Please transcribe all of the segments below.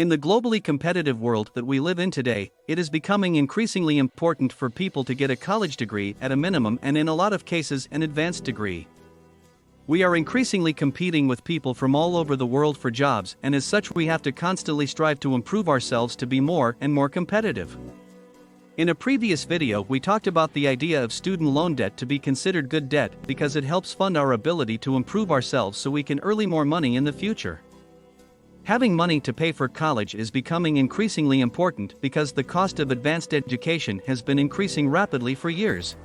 In the globally competitive world that we live in today, it is becoming increasingly important for people to get a college degree at a minimum and in a lot of cases an advanced degree. We are increasingly competing with people from all over the world for jobs, and as such we have to constantly strive to improve ourselves to be more and more competitive. In a previous video we talked about the idea of student loan debt to be considered good debt because it helps fund our ability to improve ourselves so we can earn more money in the future. Having money to pay for college is becoming increasingly important because the cost of advanced education has been increasing rapidly for years.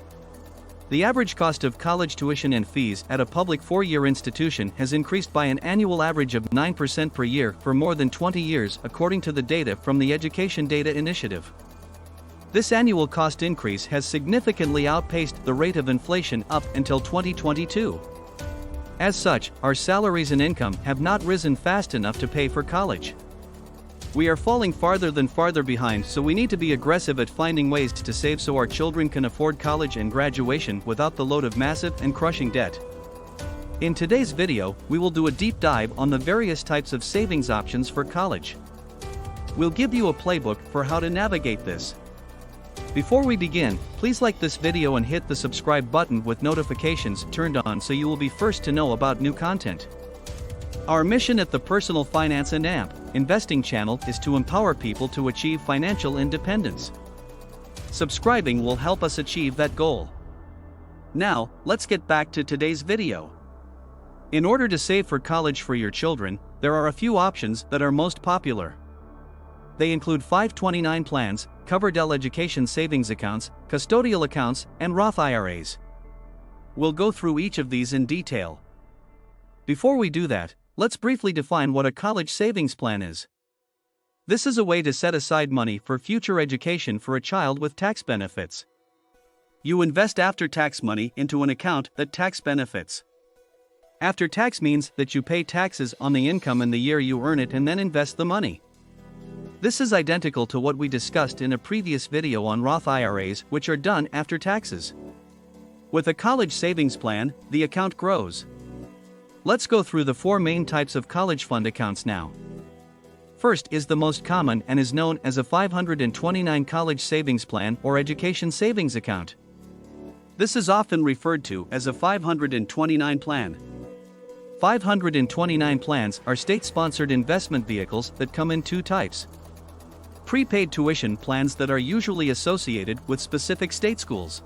The average cost of college tuition and fees at a public four-year institution has increased by an annual average of 9% per year for more than 20 years according to the data from the Education Data Initiative. This annual cost increase has significantly outpaced the rate of inflation up until 2022. As such, our salaries and income have not risen fast enough to pay for college. We are falling farther behind, so we need to be aggressive at finding ways to save so our children can afford college and graduation without the load of massive and crushing debt. In today's video, we will do a deep dive on the various types of savings options for college. We'll give you a playbook for how to navigate this. Before we begin, please like this video and hit the subscribe button with notifications turned on so you will be first to know about new content. Our mission at the Personal Finance and AMP Investing channel is to empower people to achieve financial independence. Subscribing will help us achieve that goal. Now, let's get back to today's video. In order to save for college for your children, there are a few options that are most popular. They include 529 plans, Coverdell education savings accounts, custodial accounts, and Roth IRAs. We'll go through each of these in detail. Before we do that, let's briefly define what a college savings plan is. This is a way to set aside money for future education for a child with tax benefits. You invest after-tax money into an account that tax benefits. After tax means that you pay taxes on the income in the year you earn it and then invest the money. This is identical to what we discussed in a previous video on Roth IRAs, which are done after taxes. With a college savings plan, the account grows. Let's go through the four main types of college fund accounts now. First is the most common and is known as a 529 college savings plan or education savings account. This is often referred to as a 529 plan. 529 plans are state-sponsored investment vehicles that come in two types. Prepaid tuition plans that are usually associated with specific state schools.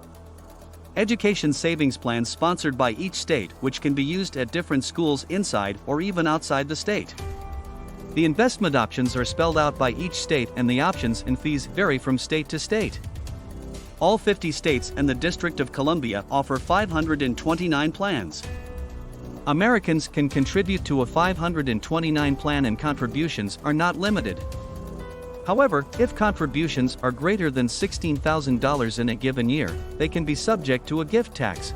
Education savings plans sponsored by each state, which can be used at different schools inside or even outside the state. The investment options are spelled out by each state and the options and fees vary from state to state. All 50 states and the District of Columbia offer 529 plans. Americans can contribute to a 529 plan and contributions are not limited. However, if contributions are greater than $16,000 in a given year, they can be subject to a gift tax.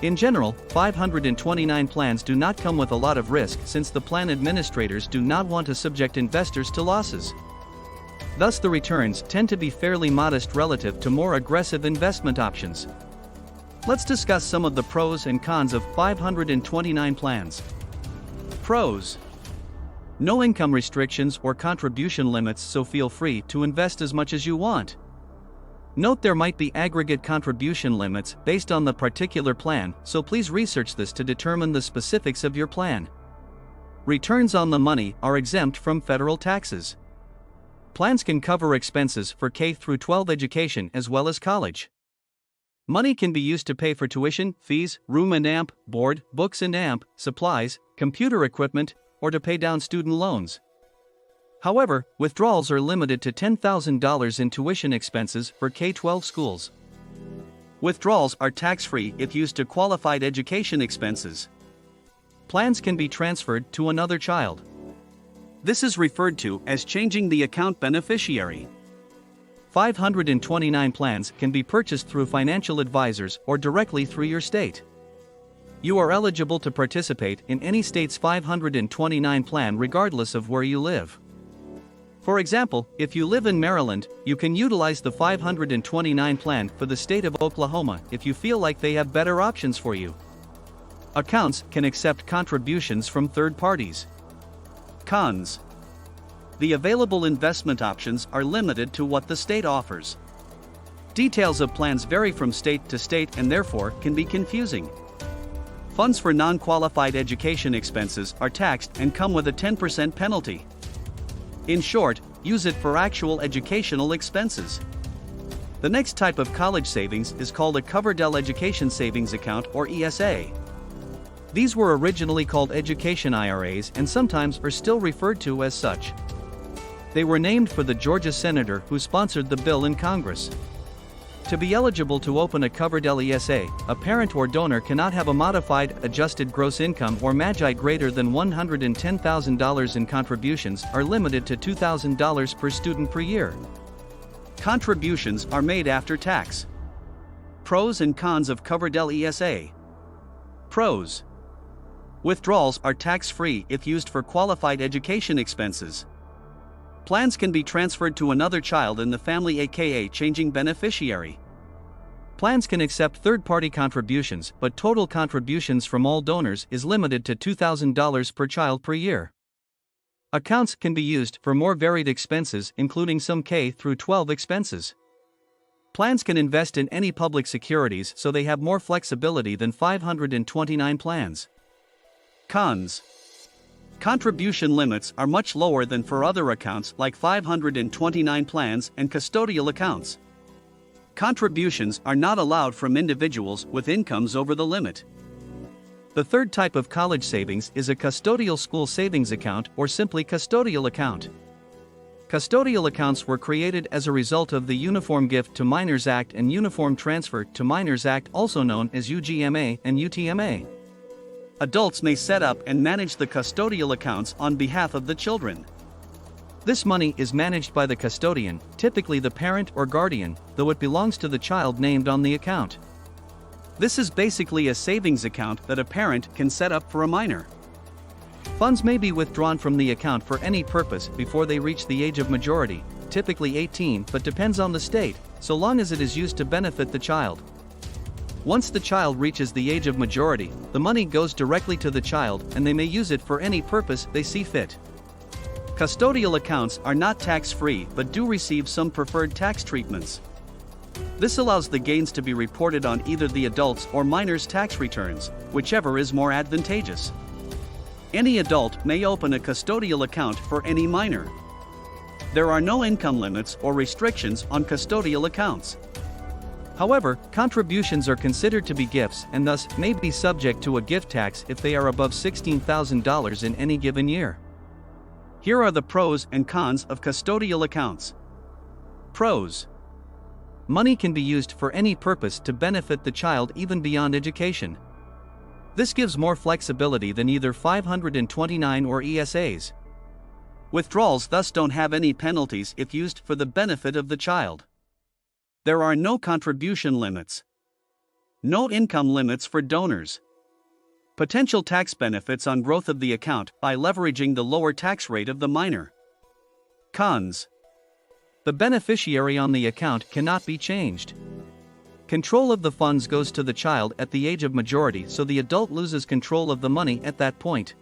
In general, 529 plans do not come with a lot of risk since the plan administrators do not want to subject investors to losses. Thus the returns tend to be fairly modest relative to more aggressive investment options. Let's discuss some of the pros and cons of 529 plans. Pros: no income restrictions or contribution limits, so feel free to invest as much as you want. Note there might be aggregate contribution limits based on the particular plan, so please research this to determine the specifics of your plan. Returns on the money are exempt from federal taxes. Plans can cover expenses for K-12 education as well as college. Money can be used to pay for tuition, fees, room and AMP, board, books and AMP, supplies, computer equipment, or to pay down student loans. However, withdrawals are limited to $10,000 in tuition expenses for K-12 schools. Withdrawals are tax-free if used to qualified education expenses. Plans can be transferred to another child. This is referred to as changing the account beneficiary. 529 plans can be purchased through financial advisors or directly through your state. You are eligible to participate in any state's 529 plan regardless of where you live. For example, if you live in Maryland, you can utilize the 529 plan for the state of Oklahoma if you feel like they have better options for you. Accounts can accept contributions from third parties. Cons: The available investment options are limited to what the state offers. Details of plans vary from state to state and therefore can be confusing. Funds for non-qualified education expenses are taxed and come with a 10% penalty. In short, use it for actual educational expenses. The next type of college savings is called a Coverdell Education Savings Account or ESA. These were originally called education IRAs and sometimes are still referred to as such. They were named for the Georgia senator who sponsored the bill in Congress. To be eligible to open a Coverdell ESA, a parent or donor cannot have a modified, adjusted gross income or MAGI greater than $110,000 and contributions are limited to $2,000 per student per year. Contributions are made after tax. Pros and cons of Coverdell ESA. Pros. Withdrawals are tax-free if used for qualified education expenses. Plans can be transferred to another child in the family, aka changing beneficiary. Plans can accept third-party contributions, but total contributions from all donors is limited to $2,000 per child per year. Accounts can be used for more varied expenses, including some K through 12 expenses. Plans can invest in any public securities, so they have more flexibility than 529 plans. Cons. Contribution limits are much lower than for other accounts like 529 plans and custodial accounts. Contributions are not allowed from individuals with incomes over the limit. The third type of college savings is a custodial school savings account or simply custodial account. Custodial accounts were created as a result of the Uniform Gift to Minors Act and Uniform Transfer to Minors Act, also known as UGMA and UTMA. Adults may set up and manage the custodial accounts on behalf of the children. This money is managed by the custodian, typically the parent or guardian, though it belongs to the child named on the account. This is basically a savings account that a parent can set up for a minor. Funds may be withdrawn from the account for any purpose before they reach the age of majority, typically 18, but depends on the state, so long as it is used to benefit the child. Once the child reaches the age of majority, the money goes directly to the child and they may use it for any purpose they see fit. Custodial accounts are not tax-free but do receive some preferred tax treatments. This allows the gains to be reported on either the adult's or minor's tax returns, whichever is more advantageous. Any adult may open a custodial account for any minor. There are no income limits or restrictions on custodial accounts. However, contributions are considered to be gifts and thus may be subject to a gift tax if they are above $16,000 in any given year. Here are the pros and cons of custodial accounts. Pros. Money can be used for any purpose to benefit the child even beyond education. This gives more flexibility than either 529 or ESAs. Withdrawals thus don't have any penalties if used for the benefit of the child. There are no contribution limits. No income limits for donors. Potential tax benefits on growth of the account by leveraging the lower tax rate of the minor. Cons. The beneficiary on the account cannot be changed. Control of the funds goes to the child at the age of majority, so the adult loses control of the money at that point.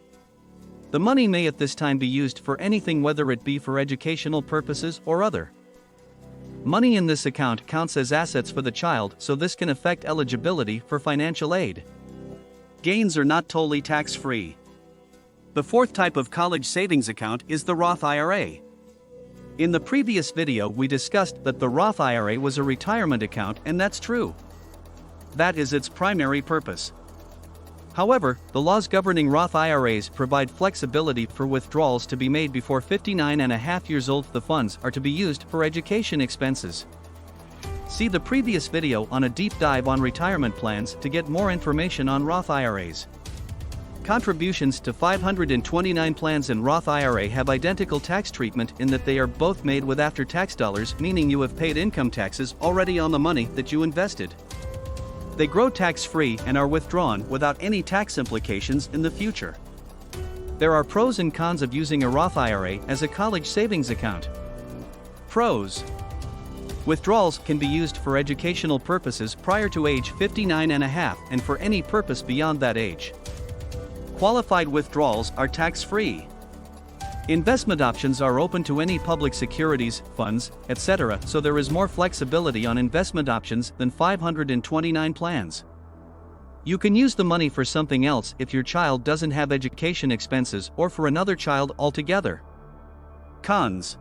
The money may at this time be used for anything, whether it be for educational purposes or other. Money in this account counts as assets for the child, so this can affect eligibility for financial aid. Gains are not totally tax-free. The fourth type of college savings account is the Roth IRA. In the previous video we discussed that the Roth IRA was a retirement account, and that's true. That is its primary purpose. However, the laws governing Roth IRAs provide flexibility for withdrawals to be made before 59.5 years old. The funds are to be used for education expenses. See the previous video on a deep dive on retirement plans to get more information on Roth IRAs. Contributions to 529 plans in Roth IRA have identical tax treatment in that they are both made with after-tax dollars, meaning you have paid income taxes already on the money that you invested. They grow tax-free and are withdrawn without any tax implications in the future. There are pros and cons of using a Roth IRA as a college savings account. Pros. Withdrawals can be used for educational purposes prior to age 59.5 and for any purpose beyond that age. Qualified withdrawals are tax-free. Investment options are open to any public securities, funds, etc., so there is more flexibility on investment options than 529 plans. You can use the money for something else if your child doesn't have education expenses or for another child altogether. Cons.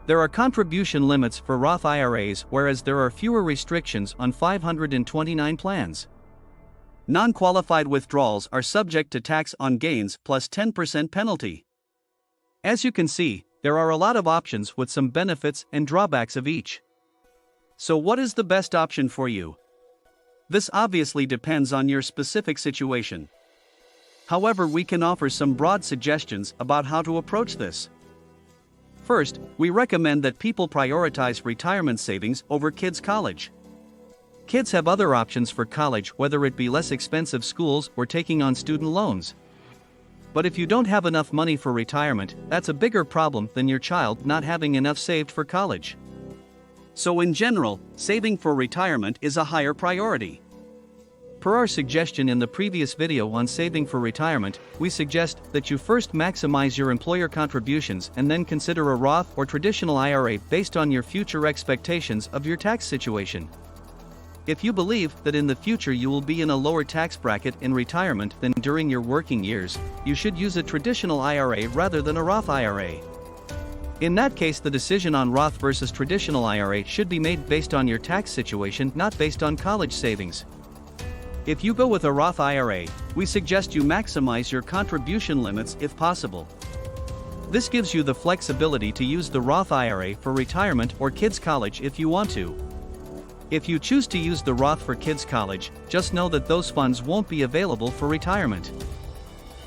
There are contribution limits for Roth IRAs, whereas there are fewer restrictions on 529 plans. Non-qualified withdrawals are subject to tax on gains plus 10% penalty. As you can see, there are a lot of options with some benefits and drawbacks of each. So what is the best option for you? This obviously depends on your specific situation. However, we can offer some broad suggestions about how to approach this. First, we recommend that people prioritize retirement savings over kids' college. Kids have other options for college, whether it be less expensive schools or taking on student loans. But if you don't have enough money for retirement, that's a bigger problem than your child not having enough saved for college. So in general, saving for retirement is a higher priority. Per our suggestion in the previous video on saving for retirement, we suggest that you first maximize your employer contributions and then consider a Roth or traditional IRA based on your future expectations of your tax situation. If you believe that in the future you will be in a lower tax bracket in retirement than during your working years, you should use a traditional IRA rather than a Roth IRA. In that case, the decision on Roth versus traditional IRA should be made based on your tax situation, not based on college savings. If you go with a Roth IRA, we suggest you maximize your contribution limits if possible. This gives you the flexibility to use the Roth IRA for retirement or kids' college if you want to. If you choose to use the Roth for kids' college, just know that those funds won't be available for retirement.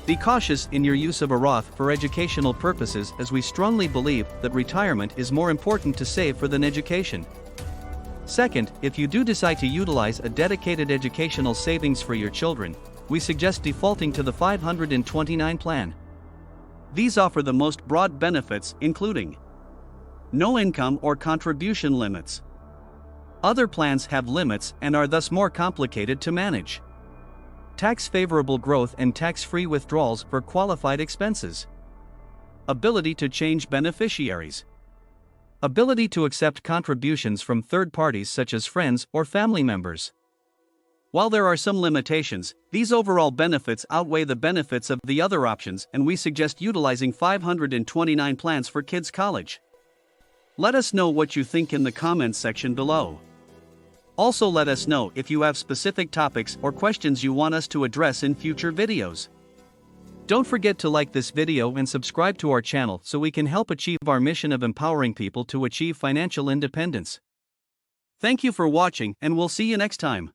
Be cautious in your use of a Roth for educational purposes, as we strongly believe that retirement is more important to save for than education. Second, if you do decide to utilize a dedicated educational savings for your children, we suggest defaulting to the 529 plan. These offer the most broad benefits, including no income or contribution limits. Other plans have limits and are thus more complicated to manage. Tax-favorable growth and tax-free withdrawals for qualified expenses. Ability to change beneficiaries. Ability to accept contributions from third parties such as friends or family members. While there are some limitations, these overall benefits outweigh the benefits of the other options, and we suggest utilizing 529 plans for kids' college. Let us know what you think in the comments section below. Also, let us know if you have specific topics or questions you want us to address in future videos. Don't forget to like this video and subscribe to our channel so we can help achieve our mission of empowering people to achieve financial independence. Thank you for watching, and we'll see you next time.